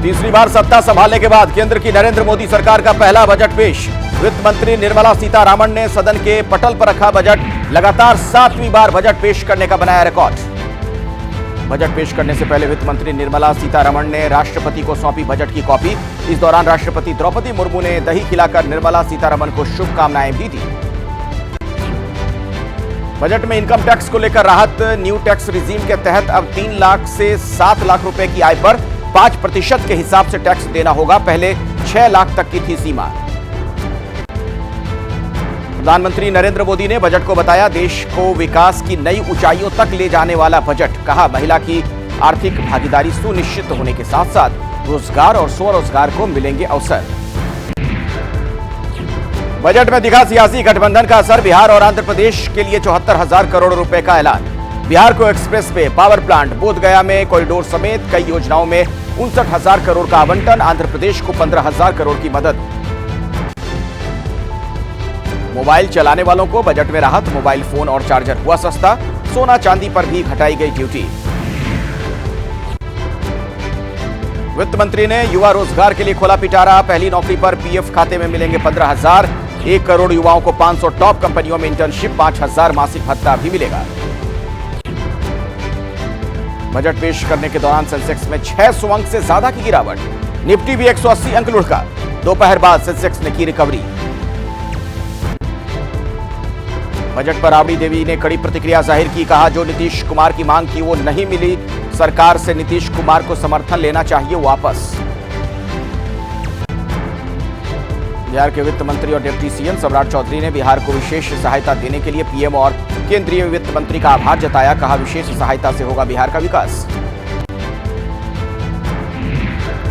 तीसरी बार सत्ता संभालने के बाद केंद्र की नरेंद्र मोदी सरकार का पहला बजट पेश। वित्त मंत्री निर्मला सीतारमण ने सदन के पटल पर रखा बजट। लगातार 7वीं बार बजट पेश करने का बनाया रिकॉर्ड। बजट पेश करने से पहले वित्त मंत्री निर्मला सीतारमण ने राष्ट्रपति को सौंपी बजट की कॉपी। इस दौरान राष्ट्रपति द्रौपदी मुर्मू ने दही खिलाकर निर्मला सीतारमण को शुभकामनाएं भी दी। बजट में इनकम टैक्स को लेकर राहत। न्यू टैक्स रिजीम के तहत अब 3 लाख से 7 लाख रुपए की आय पर 5% के हिसाब से टैक्स देना होगा। पहले 6 लाख तक की थी सीमा। प्रधानमंत्री नरेंद्र मोदी ने बजट को बताया देश को विकास की नई ऊंचाइयों तक ले जाने वाला बजट। कहा महिला की आर्थिक भागीदारी सुनिश्चित होने के साथ साथ रोजगार और स्वरोजगार को मिलेंगे अवसर। बजट में दिखा सियासी गठबंधन का असर। बिहार और आंध्र प्रदेश के लिए 74,000 करोड़ रुपए का ऐलान। बिहार को expressway, power plant, Bodhgaya में कॉरिडोर समेत कई योजनाओं में 59,000 करोड़ का आवंटन। आंध्र प्रदेश को 15,000 करोड़ की मदद। मोबाइल चलाने वालों को बजट में राहत। मोबाइल फोन और चार्जर हुआ सस्ता। सोना चांदी पर भी घटाई गई ड्यूटी। वित्त मंत्री ने युवा रोजगार के लिए खोला पिटारा। पहली नौकरी पर पीएफ खाते में मिलेंगे 15,000। 1 करोड़ युवाओं को 500 टॉप कंपनियों में इंटर्नशिप। 5,000 मासिक भत्ता भी मिलेगा। बजट पेश करने के दौरान सेंसेक्स में 600 अंक से ज्यादा की गिरावट। निफ्टी भी 180 अंक लुढ़का। दोपहर बाद सेंसेक्स ने की रिकवरी। बजट पर राबड़ी देवी ने कड़ी प्रतिक्रिया जाहिर की। कहा जो नीतीश कुमार की मांग थी वो नहीं मिली। सरकार से नीतीश कुमार को समर्थन लेना चाहिए वापस। बिहार के वित्त मंत्री और डिप्टी सीएम सम्राट चौधरी ने बिहार को विशेष सहायता देने के लिए पीएम और केंद्रीय वित्त मंत्री का आभार जताया। कहा विशेष सहायता से होगा बिहार का विकास।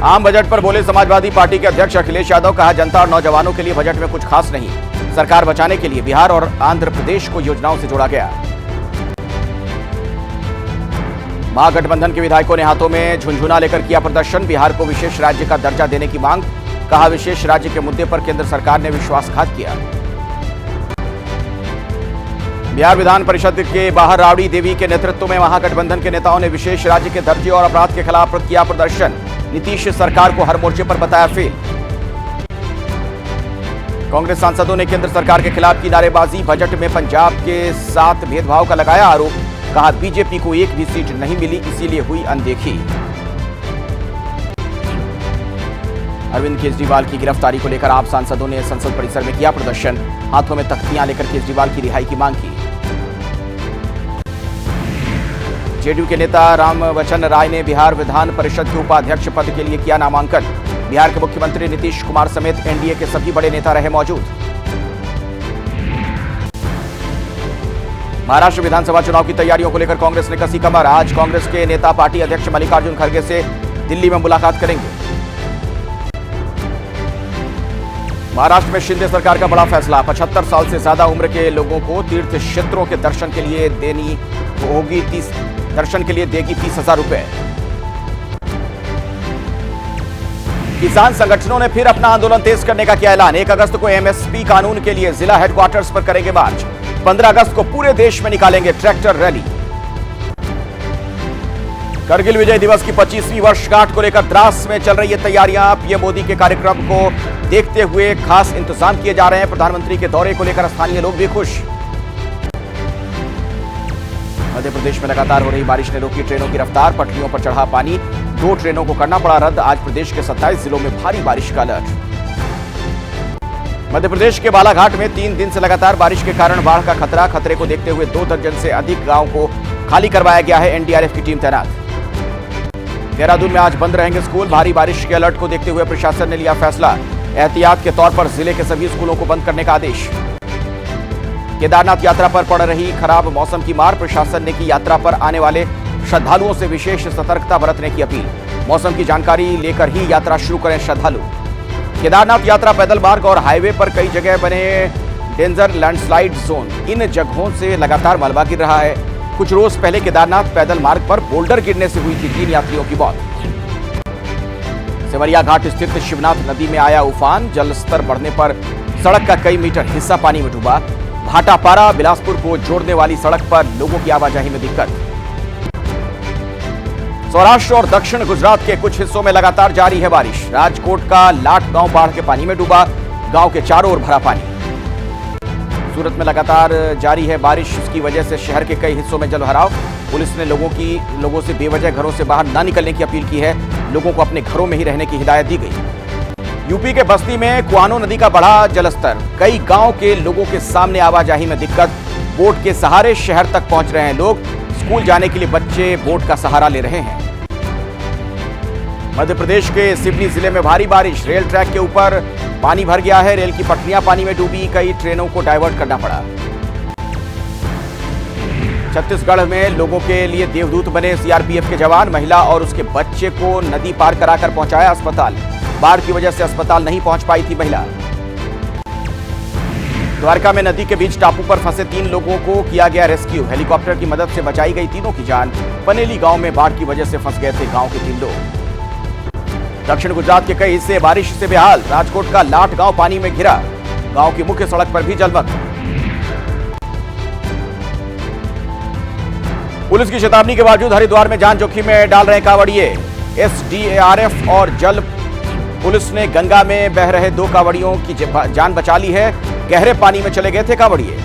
आम बजट पर बोले समाजवादी पार्टी के अध्यक्ष अखिलेश यादव। कहा जनता और नौजवानों के लिए बजट में कुछ खास नहीं। सरकार बचाने के लिए बिहार और आंध्र प्रदेश को योजनाओं से जोड़ा गया। महागठबंधन के विधायकों ने हाथों में झुनझुना लेकर किया प्रदर्शन। बिहार को विशेष राज्य का दर्जा देने की मांग। कहा विशेष राज्य के मुद्दे पर केंद्र सरकार ने विश्वासघात किया। बिहार विधान परिषद के बाहर राबड़ी देवी के नेतृत्व में महागठबंधन के नेताओं ने विशेष राज्य के दर्जे और अपराध के खिलाफ किया प्रदर्शन। नीतीश सरकार को हर मोर्चे पर बताया फेल। कांग्रेस सांसदों ने केंद्र सरकार के खिलाफ की नारेबाजी। बजट में पंजाब के साथ भेदभाव का लगाया आरोप। कहा बीजेपी को एक भी सीट नहीं मिली, इसीलिए हुई अनदेखी। अरविंद केजरीवाल की गिरफ्तारी को लेकर आप सांसदों ने संसद परिसर में किया प्रदर्शन। हाथों में तख्तियां लेकर केजरीवाल की रिहाई की मांग की। जेडीयू के नेता रामवचन राय ने बिहार विधान परिषद के उपाध्यक्ष पद के लिए किया नामांकन। बिहार के मुख्यमंत्री नीतीश कुमार समेत एनडीए के सभी बड़े नेता रहे मौजूद। महाराष्ट्र विधानसभा चुनाव की तैयारियों को लेकर कांग्रेस ने कसी कमर। आज कांग्रेस के नेता पार्टी अध्यक्ष मल्लिकार्जुन खड़गे से दिल्ली में मुलाकात करेंगे। महाराष्ट्र में शिंदे सरकार का बड़ा फैसला। 75 साल से ज्यादा उम्र के लोगों को तीर्थ क्षेत्रों के दर्शन के लिए देगी 30,000 रुपए। किसान संगठनों ने फिर अपना आंदोलन तेज करने का किया ऐलान। 1 अगस्त को एमएसपी कानून के लिए जिला हेडक्वार्टर्स पर करेंगे मार्च। 15 अगस्त को पूरे देश में निकालेंगे ट्रैक्टर रैली। करगिल विजय दिवस की 25वीं वर्षगांठ को लेकर द्रास में चल रही है तैयारियां। पीएम मोदी के कार्यक्रम को देखते हुए खास इंतजाम किए जा रहे हैं। प्रधानमंत्री के दौरे को लेकर स्थानीय लोग भी खुश। मध्य प्रदेश में लगातार हो रही बारिश ने रोकी ट्रेनों की रफ्तार। पटरियों पर चढ़ा पानी। 2 ट्रेनों को करना पड़ा रद्द। आज प्रदेश के 27 जिलों में भारी बारिश का अलर्ट। मध्य प्रदेश के बालाघाट में 3 दिन से लगातार बारिश के कारण बाढ़ का खतरा। खतरे को देखते हुए 2 दर्जन से अधिक गांव को खाली करवाया गया है। एनडीआरएफ की टीम तैनात। देहरादून में आज बंद रहेंगे स्कूल। भारी बारिश के अलर्ट को देखते हुए प्रशासन ने लिया फैसला। एहतियात के तौर पर जिले के सभी स्कूलों को बंद करने का आदेश। केदारनाथ यात्रा पर पड़ रही खराब मौसम की मार। प्रशासन ने की यात्रा पर आने वाले श्रद्धालुओं से विशेष सतर्कता बरतने की अपील। मौसम की जानकारी लेकर ही यात्रा शुरू करें श्रद्धालु। केदारनाथ यात्रा पैदल मार्ग और हाईवे पर कई जगह बने डेंजर लैंडस्लाइड जोन। इन जगहों से लगातार मलबा गिर रहा है। कुछ रोज पहले केदारनाथ पैदल मार्ग पर बोल्डर गिरने से हुई थी 3 यात्रियों की मौत। सेवरिया घाट स्थित शिवनाथ नदी में आया उफान। जलस्तर बढ़ने पर सड़क का कई मीटर हिस्सा पानी में डूबा। भाटापारा बिलासपुर को जोड़ने वाली सड़क पर लोगों की आवाजाही में दिक्कत। सौराष्ट्र और दक्षिण गुजरात के कुछ हिस्सों में लगातार जारी है बारिश। राजकोट का लाट गांव बाढ़ के पानी में डूबा, गांव के चारों ओर भरा पानी। सूरत में लगातार जारी है बारिश, इसकी वजह से शहर के कई हिस्सों में जलभराव। पुलिस ने लोगों से बेवजह घरों से बाहर न निकलने की अपील की है। लोगों को अपने घरों में ही रहने की हिदायत दी गई। यूपी के बस्ती में कुआनो नदी का बढ़ा जलस्तर, कई गांव के लोगों के सामने आवाजाही में दिक्कत। बोट के सहारे शहर तक पहुंच रहे हैं लोग। स्कूल जाने के लिए बच्चे बोट का सहारा ले रहे हैं। मध्य प्रदेश के सिवनी जिले में भारी बारिश, रेल ट्रैक के ऊपर पानी भर गया है। रेल की पटरियां पानी में डूबी, कई ट्रेनों को डायवर्ट करना पड़ा। छत्तीसगढ़ में लोगों के लिए देवदूत बने सीआरपीएफ के जवान, महिला और उसके बच्चे को नदी पार कराकर पहुंचाया अस्पताल। बाढ़ की वजह से अस्पताल नहीं पहुंच पाई थी महिला। द्वारका में नदी के बीच टापू पर फंसे 3 लोगों को किया गया रेस्क्यू। हेलीकॉप्टर की मदद से बचाई गई तीनों की जान। पनेली गांव में बाढ़ की वजह से फंस गए थे गांव के 3 लोग। दक्षिण गुजरात के कई हिस्से बारिश से बेहाल। राजकोट का लाट गांव पानी में घिरा, गांव की मुख्य सड़क पर भी जलमग्न। पुलिस की चेतावनी के बावजूद हरिद्वार में जान जोखिम में डाल रहे कांवड़िए। एसडीआरएफ और जल पुलिस ने गंगा में बह रहे 2 कांवड़ियों की जान बचा ली है। गहरे पानी में चले गए थे कांवड़िए।